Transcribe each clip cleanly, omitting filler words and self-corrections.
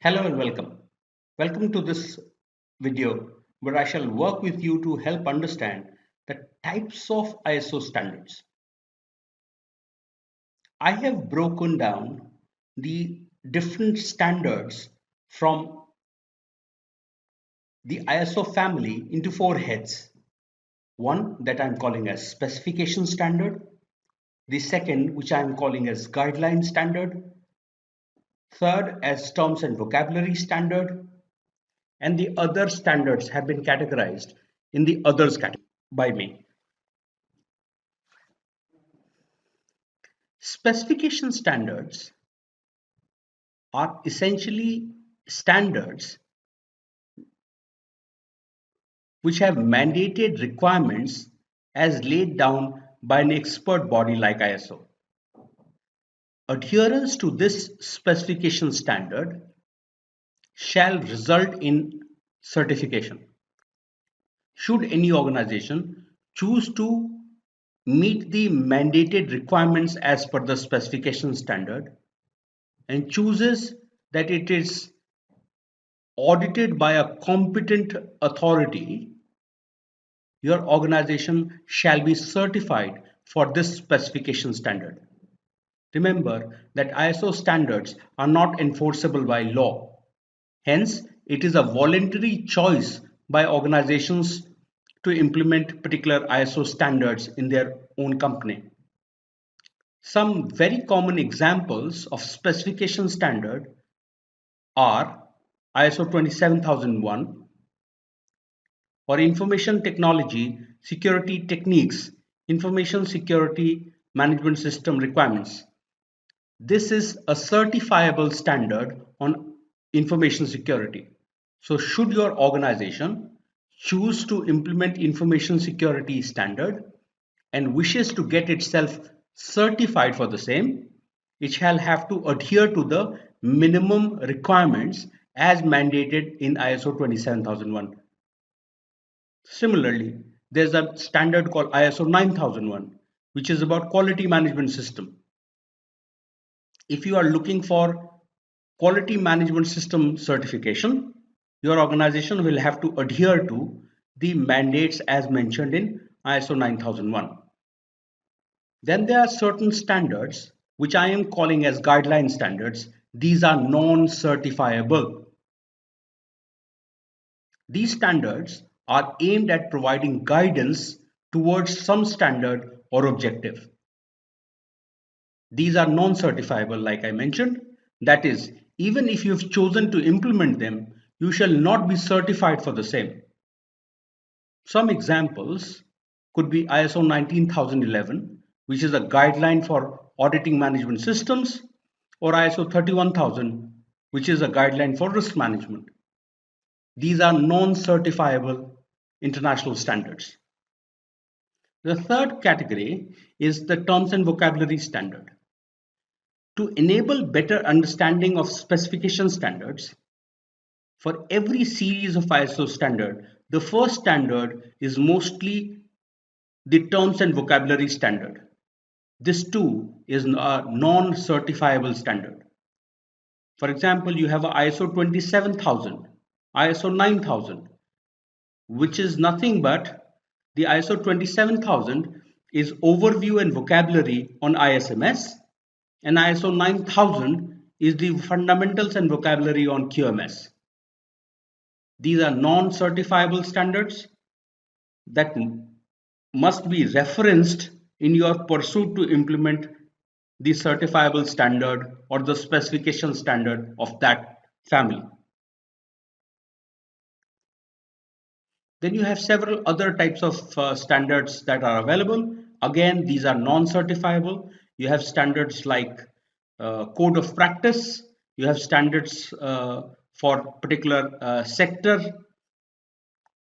Hello and welcome. Welcome to this video where I shall work with you to help understand the types of ISO standards. I have broken down the different standards from the ISO family into four heads. One that I'm calling as specification standard, the second which I'm calling as guideline standard, third as terms and vocabulary standard, and the other standards have been categorized in the others category by me. Specification standards are essentially standards which have mandated requirements as laid down by an expert body like ISO. Adherence to this specification standard shall result in certification. Should any organization choose to meet the mandated requirements as per the specification standard and chooses that it is audited by a competent authority, your organization shall be certified for this specification standard. Remember that ISO standards are not enforceable by law. Hence, it is a voluntary choice by organizations to implement particular ISO standards in their own company. Some very common examples of specification standard are ISO 27001 or information technology security techniques, information security management system requirements. This is a certifiable standard on information security. So should your organization choose to implement information security standard and wishes to get itself certified for the same, it shall have to adhere to the minimum requirements as mandated in ISO 27001. Similarly, there's a standard called ISO 9001, which is about quality management system. If you are looking for quality management system certification, your organization will have to adhere to the mandates as mentioned in ISO 9001. Then there are certain standards which I am calling as guideline standards. These are non-certifiable. These standards are aimed at providing guidance towards some standard or objective. These are non-certifiable, like I mentioned. That is, even if you've chosen to implement them, you shall not be certified for the same. Some examples could be ISO 19011, which is a guideline for auditing management systems, or ISO 31000, which is a guideline for risk management. These are non-certifiable international standards. The third category is the terms and vocabulary standard. To enable better understanding of specification standards, for every series of ISO standard, the first standard is mostly the terms and vocabulary standard. This too is a non-certifiable standard. For example, you have ISO 27000, ISO 9000, which is nothing but the ISO 27000 is overview and vocabulary on ISMS, and ISO 9000 is the fundamentals and vocabulary on QMS. These are non-certifiable standards that must be referenced in your pursuit to implement the certifiable standard or the specification standard of that family. Then you have several other types of standards that are available. Again, these are non-certifiable. You have standards like code of practice. You have standards for particular sector.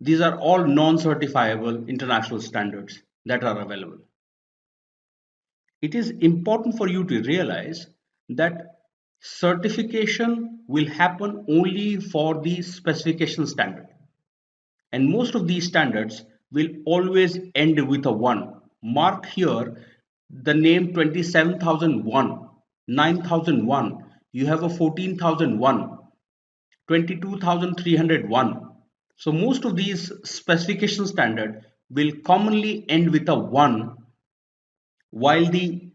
These are all non-certifiable international standards that are available. It is important for you to realize that certification will happen only for the specification standard. And most of these standards will always end with a 1. Mark here the name 27001, 9001, you have a 14001. 22,301. So most of these specification standard will commonly end with a 1, while the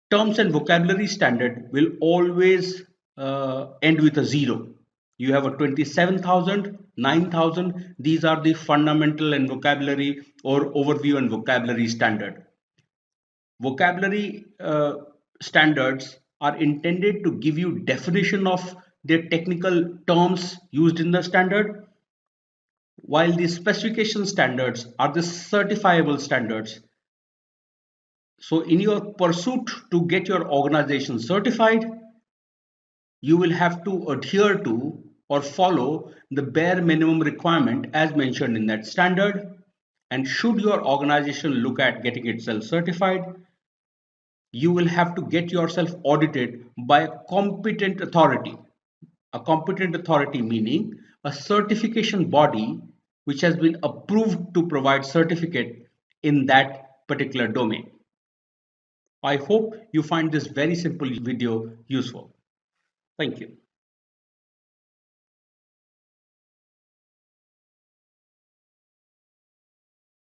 terms and vocabulary standard will always end with a 0. You have a 27,000, 9,000. These are the fundamental and vocabulary or overview and vocabulary standard. Vocabulary standards are intended to give you definition of the technical terms used in the standard, while the specification standards are the certifiable standards. So in your pursuit to get your organization certified, you will have to adhere to or follow the bare minimum requirement as mentioned in that standard. And should your organization look at getting itself certified, you will have to get yourself audited by a competent authority. A competent authority meaning a certification body which has been approved to provide certificate in that particular domain. I hope you find this very simple video useful. Thank you.